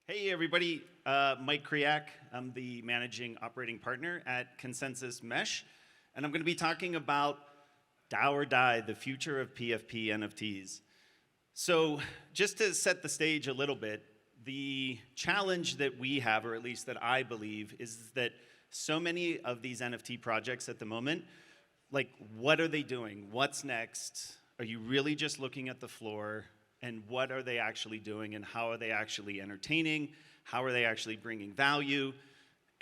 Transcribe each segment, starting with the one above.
Hey everybody, Mike Kriak. I'm the managing operating partner at Consensus Mesh, and I'm going to be talking about DAO or Die, the future of PFP NFTs. So just to set the stage a little bit, the challenge that we have, or at least that I believe, is that so many of these NFT projects at the moment, like what are they doing? What's next? Are you really just looking at the floor? And what are they actually doing, and how are they actually entertaining? How are they actually bringing value?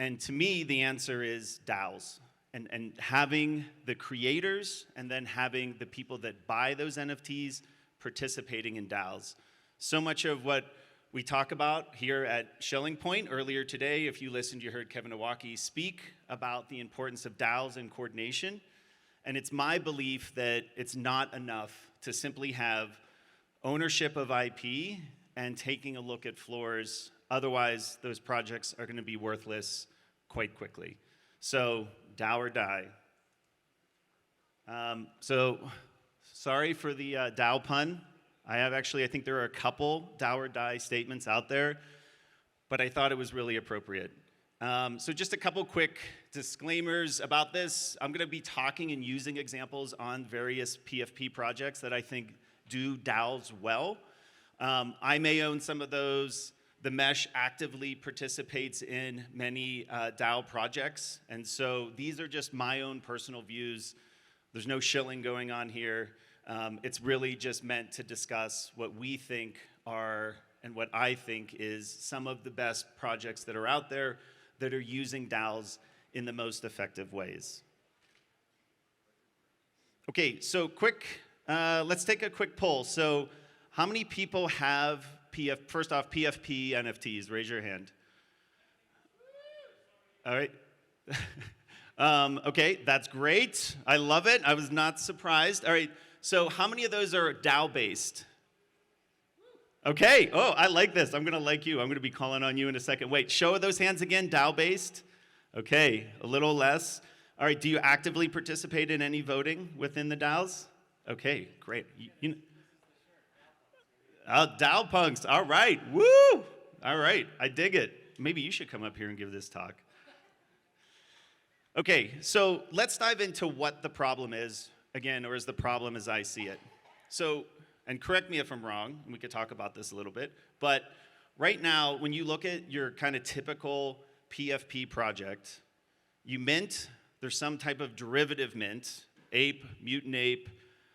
And to me, the answer is DAOs. And having the creators and then having the people that buy those NFTs participating in DAOs. So much of what we talk about here at Shelling Point earlier today, if you listened, you heard Kevin Iwaki speak about the importance of DAOs and coordination. And it's my belief that it's not enough to simply have ownership of IP and taking a look at floors. Otherwise, those projects are going to be worthless quite quickly. So, DAO or die. Sorry for the DAO pun. I think there are a couple DAO or die statements out there, but I thought it was really appropriate. So just a couple quick disclaimers about this. I'm going to be talking and using examples on various PFP projects that I think do DAOs well. I may own some of those. The Mesh actively participates in many DAO projects, and so these are just my own personal views. There's no shilling going on here. It's really just meant to discuss what we think are, and what I think is, some of the best projects that are out there that are using DAOs in the most effective ways. Okay, so let's take a quick poll. So how many people have first off, PFP NFTs? Raise your hand. All right. Okay, that's great. I love it. I was not surprised. All right, so how many of those are DAO-based? Okay, oh, I like this. I'm going to like you. I'm going to be calling on you in a second. Wait, show those hands again, DAO-based. Okay, a little less. All right, do you actively participate in any voting within the DAOs? Okay, great. DAO punks, all right, woo! All right, I dig it. Maybe you should come up here and give this talk. Okay, so let's dive into what the problem is, again, or is the problem as I see it. So, and correct me if I'm wrong, and we could talk about this a little bit, but right now, when you look at your kind of typical PFP project, you mint, there's some type of derivative mint, ape, mutant ape.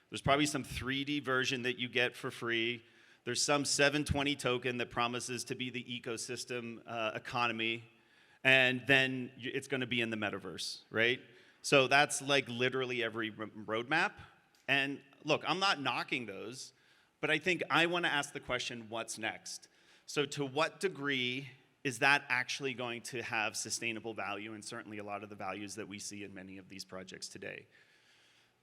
There's probably some 3D version that you get for free. There's some 720 token that promises to be the ecosystem economy. And then it's going to be in the metaverse, right? So that's like literally every roadmap. And look, I'm not knocking those, but I think I want to ask the question, what's next? So to what degree is that actually going to have sustainable value, and certainly a lot of the values that we see in many of these projects today?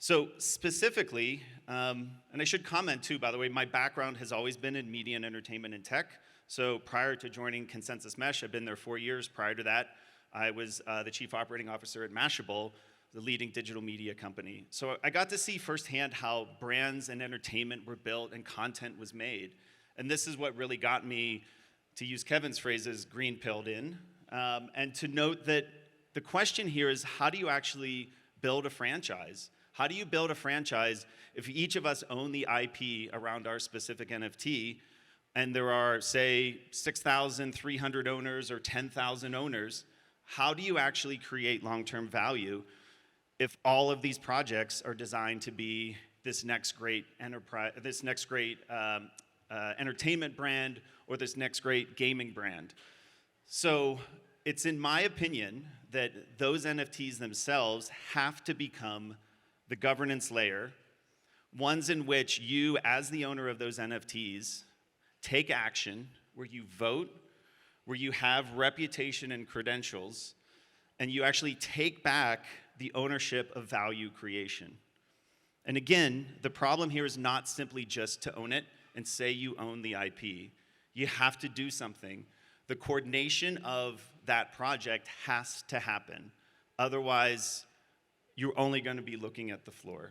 So specifically, and I should comment too, by the way, my background has always been in media and entertainment and tech. So prior to joining Consensus Mesh, I've been there 4 years. Prior to that, I was the chief operating officer at Mashable, the leading digital media company. So I got to see firsthand how brands and entertainment were built and content was made. And this is what really got me, to use Kevin's phrases, green-pilled in. And to note that the question here is, how do you actually build a franchise? How do you build a franchise if each of us own the IP around our specific NFT, and there are, say, 6,300 owners or 10,000 owners? How do you actually create long-term value if all of these projects are designed to be this next great enterprise, this next great entertainment brand, or this next great gaming brand? So it's in my opinion that those NFTs themselves have to become the governance layer, ones in which you, as the owner of those NFTs, take action, where you vote, where you have reputation and credentials, and you actually take back the ownership of value creation. And again, the problem here is not simply just to own it and say you own the IP. You have to do something. The coordination of that project has to happen. Otherwise, you're only going to be looking at the floor.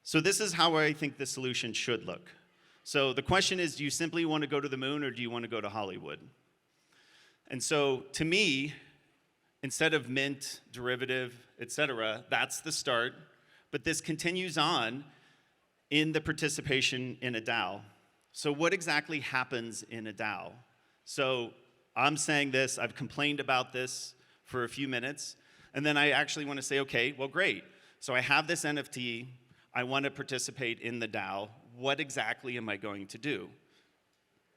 So this is how I think the solution should look. So the question is, do you simply want to go to the moon or do you want to go to Hollywood? And so to me, instead of mint, derivative, etc., that's the start. But this continues on in the participation in a DAO. So what exactly happens in a DAO? So I'm saying this, I've complained about this for a few minutes, and then I actually want to say, okay, well, great. So I have this NFT, I want to participate in the DAO. What exactly am I going to do?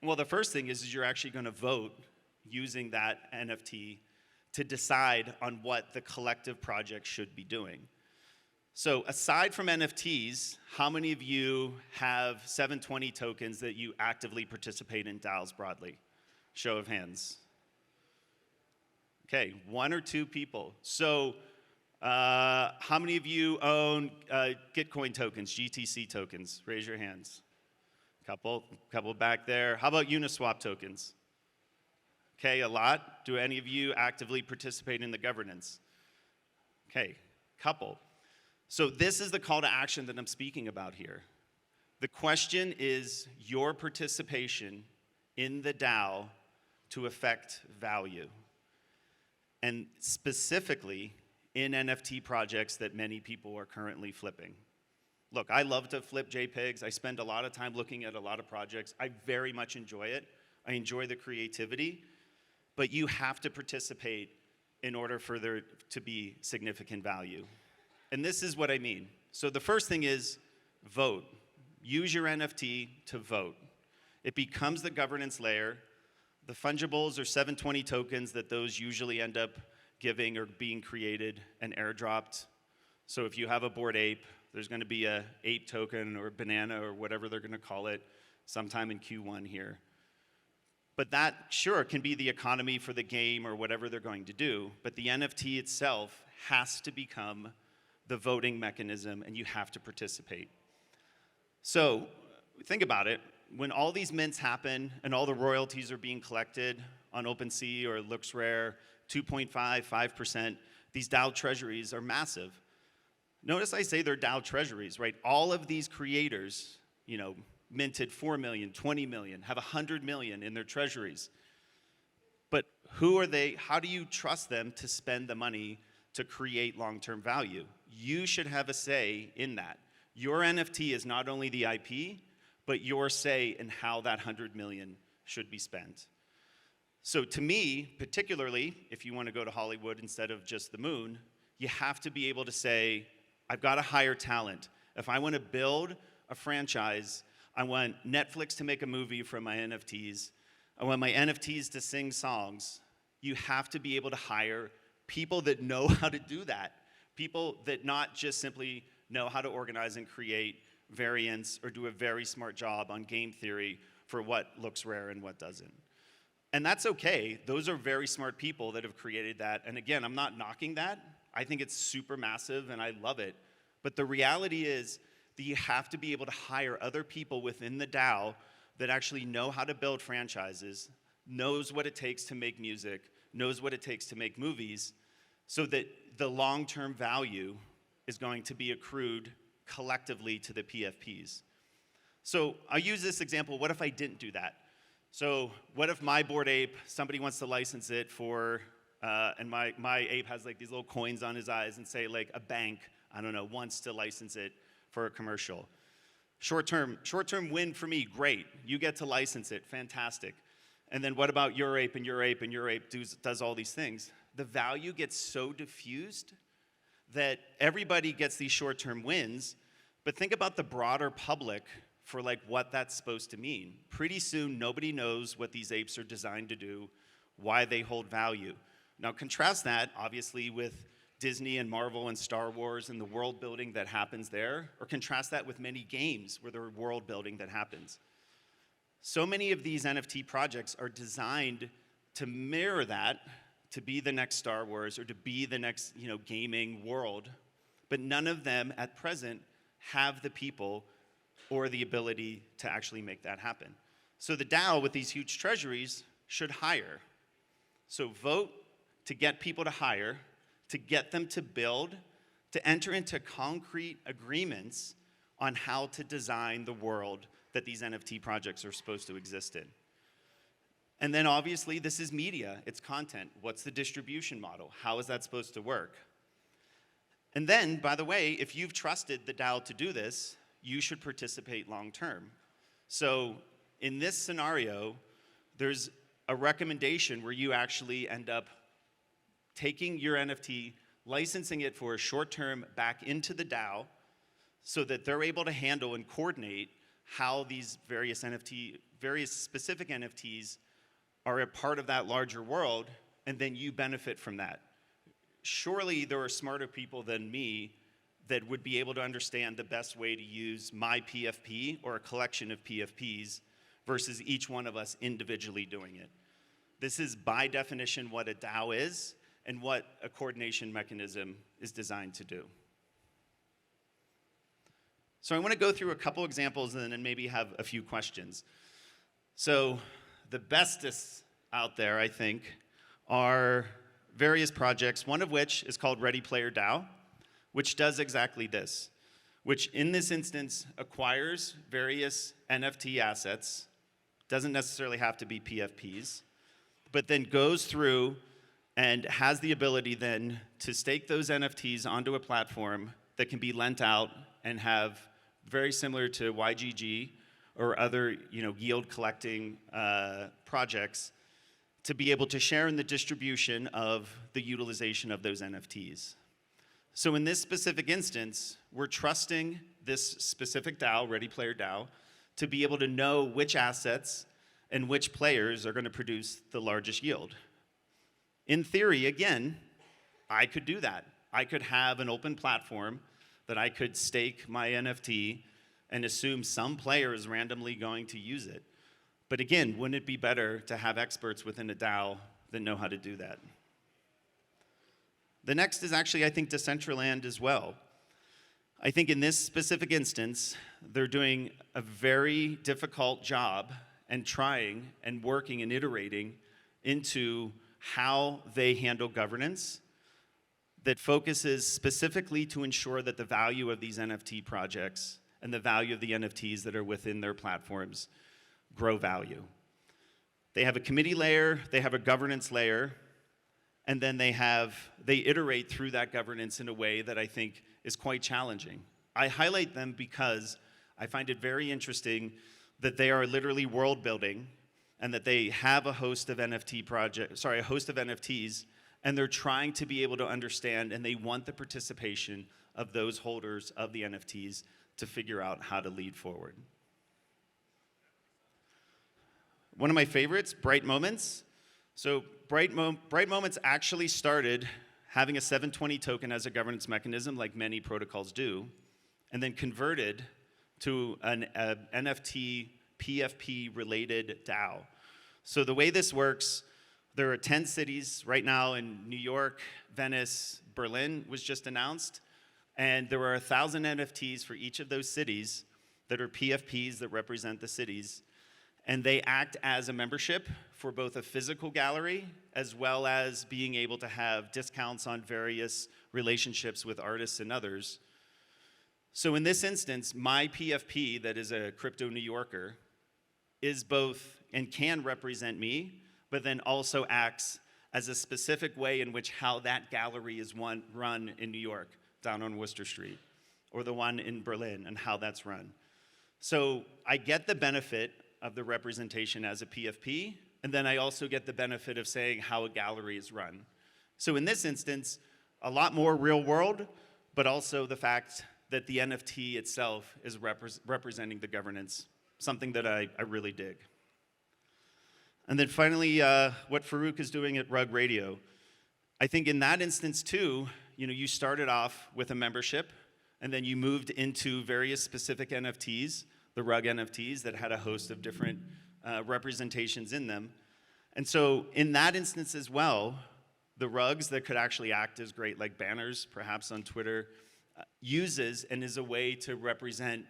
Well, the first thing is you're actually going to vote using that NFT to decide on what the collective project should be doing. So aside from NFTs, how many of you have 720 tokens that you actively participate in DAOs broadly? Show of hands. Okay, 1 or 2 people. So how many of you own Gitcoin tokens, GTC tokens? Raise your hands. Couple back there. How about Uniswap tokens? Okay, a lot. Do any of you actively participate in the governance? Okay, couple. So this is the call to action that I'm speaking about here. The question is your participation in the DAO to affect value. And specifically in NFT projects that many people are currently flipping. Look, I love to flip JPEGs. I spend a lot of time looking at a lot of projects. I very much enjoy it. I enjoy the creativity. But you have to participate in order for there to be significant value. And this is what I mean. So the first thing is vote. Use your NFT to vote. It becomes the governance layer. The fungibles are 720 tokens that those usually end up giving or being created and airdropped. So if you have a Bored Ape, there's going to be a ape token or banana or whatever they're going to call it sometime in Q1 here. But that, sure, can be the economy for the game or whatever they're going to do, but the NFT itself has to become the voting mechanism, and you have to participate. So think about it. When all these mints happen and all the royalties are being collected on OpenSea or LooksRare, 2.5, 5%, these DAO treasuries are massive. Notice I say they're DAO treasuries, right? All of these creators, minted 4 million, 20 million, have 100 million in their treasuries. But who are they? How do you trust them to spend the money to create long-term value? You should have a say in that. Your NFT is not only the IP, but your say in how that 100 million should be spent. So to me, particularly, if you want to go to Hollywood instead of just the moon, you have to be able to say, I've got to hire talent. If I want to build a franchise, I want Netflix to make a movie from my NFTs. I want my NFTs to sing songs. You have to be able to hire people that know how to do that. People that not just simply know how to organize and create variants or do a very smart job on game theory for what looks rare and what doesn't. And that's okay. Those are very smart people that have created that. And again, I'm not knocking that. I think it's super massive and I love it. But the reality is that you have to be able to hire other people within the DAO that actually know how to build franchises, knows what it takes to make music, knows what it takes to make movies, so that the long-term value is going to be accrued collectively to the PFPs. So I'll use this example. What if I didn't do that? So what if my Bored Ape, somebody wants to license it for, and my ape has like these little coins on his eyes and say like a bank, I don't know, wants to license it for a commercial. Short-term win for me, great. You get to license it, fantastic. And then what about your ape and your ape and your ape does all these things? The value gets so diffused that everybody gets these short-term wins, but think about the broader public for like what that's supposed to mean. Pretty soon, nobody knows what these apes are designed to do, why they hold value. Now contrast that, obviously, with Disney and Marvel and Star Wars and the world building that happens there, or contrast that with many games where there's world building that happens. So many of these NFT projects are designed to mirror that, to be the next Star Wars or to be the next, gaming world, but none of them at present have the people or the ability to actually make that happen. So the DAO with these huge treasuries should hire. So vote to get people to hire, to get them to build, to enter into concrete agreements on how to design the world that these NFT projects are supposed to exist in. And then obviously this is media, it's content. What's the distribution model? How is that supposed to work? And then, by the way, if you've trusted the DAO to do this, you should participate long term. So in this scenario, there's a recommendation where you actually end up taking your NFT, licensing it for a short term back into the DAO so that they're able to handle and coordinate how these various specific NFTs are a part of that larger world, and then you benefit from that. Surely there are smarter people than me that would be able to understand the best way to use my PFP or a collection of PFPs versus each one of us individually doing it. This is by definition what a DAO is and what a coordination mechanism is designed to do. So I want to go through a couple examples and then maybe have a few questions. So the bestest out there, I think, are various projects, one of which is called Ready Player DAO, which does exactly this, which in this instance acquires various NFT assets, doesn't necessarily have to be PFPs, but then goes through and has the ability then to stake those NFTs onto a platform that can be lent out and have, very similar to YGG or other yield collecting projects, to be able to share in the distribution of the utilization of those NFTs. So in this specific instance, we're trusting this specific DAO, Ready Player DAO, to be able to know which assets and which players are going to produce the largest yield. In theory, again, I could do that. I could have an open platform that I could stake my NFT and assume some player is randomly going to use it. But again, wouldn't it be better to have experts within a DAO that know how to do that? The next is actually, I think, Decentraland as well. I think in this specific instance, they're doing a very difficult job and trying and working and iterating into how they handle governance that focuses specifically to ensure that the value of these NFT projects and the value of the NFTs that are within their platforms grow value. They have a committee layer, they have a governance layer, and then they iterate through that governance in a way that I think is quite challenging. I highlight them because I find it very interesting that they are literally world building and that they have a host of NFTs, and they're trying to be able to understand, and they want the participation of those holders of the NFTs to figure out how to lead forward. One of my favorites, Bright Moments. So Bright Moments actually started having a 720 token as a governance mechanism, like many protocols do, and then converted to an NFT PFP related DAO. So the way this works, there are 10 cities right now in New York, Venice, Berlin was just announced, and there are 1,000 NFTs for each of those cities that are PFPs that represent the cities. And they act as a membership for both a physical gallery as well as being able to have discounts on various relationships with artists and others. So in this instance, my PFP, that is a crypto New Yorker, is both and can represent me, but then also acts as a specific way in which how that gallery is run in New York, down on Worcester Street, or the one in Berlin and how that's run. So I get the benefit of the representation as a PFP, and then I also get the benefit of saying how a gallery is run. So in this instance, a lot more real world, but also the fact that the NFT itself is representing the governance, something that I really dig. And then finally, what Farouk is doing at Rug Radio. I think in that instance too, you started off with a membership, and then you moved into various specific NFTs, the Rug NFTs that had a host of different representations in them. And so in that instance as well, the rugs that could actually act as great like banners, perhaps on Twitter, uses and is a way to represent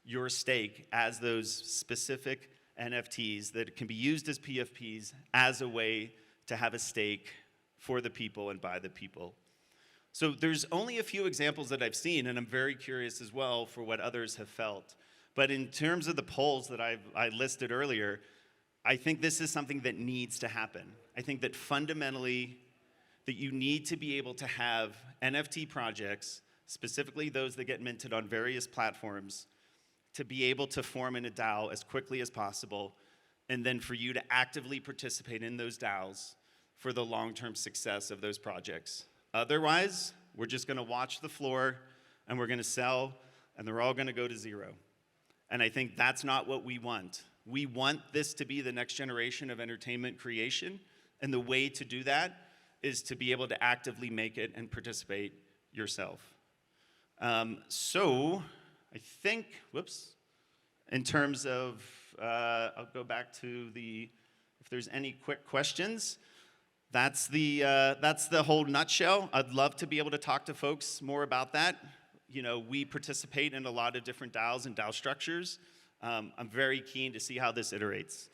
your stake as those specific NFTs that can be used as PFPs as a way to have a stake for the people and by the people. So there's only a few examples that I've seen, and I'm very curious as well for what others have felt. But in terms of the polls that I listed earlier, I think this is something that needs to happen. I think that fundamentally, that you need to be able to have NFT projects, specifically those that get minted on various platforms, to be able to form in a DAO as quickly as possible, and then for you to actively participate in those DAOs for the long-term success of those projects. Otherwise, we're just gonna watch the floor, and we're gonna sell, and they're all gonna go to zero. And I think that's not what we want. We want this to be the next generation of entertainment creation, and the way to do that is to be able to actively make it and participate yourself. So I think, whoops, in terms of, I'll go back to if there's any quick questions, that's the whole nutshell. I'd love to be able to talk to folks more about that. You know, we participate in a lot of different DAOs and DAO structures. I'm very keen to see how this iterates.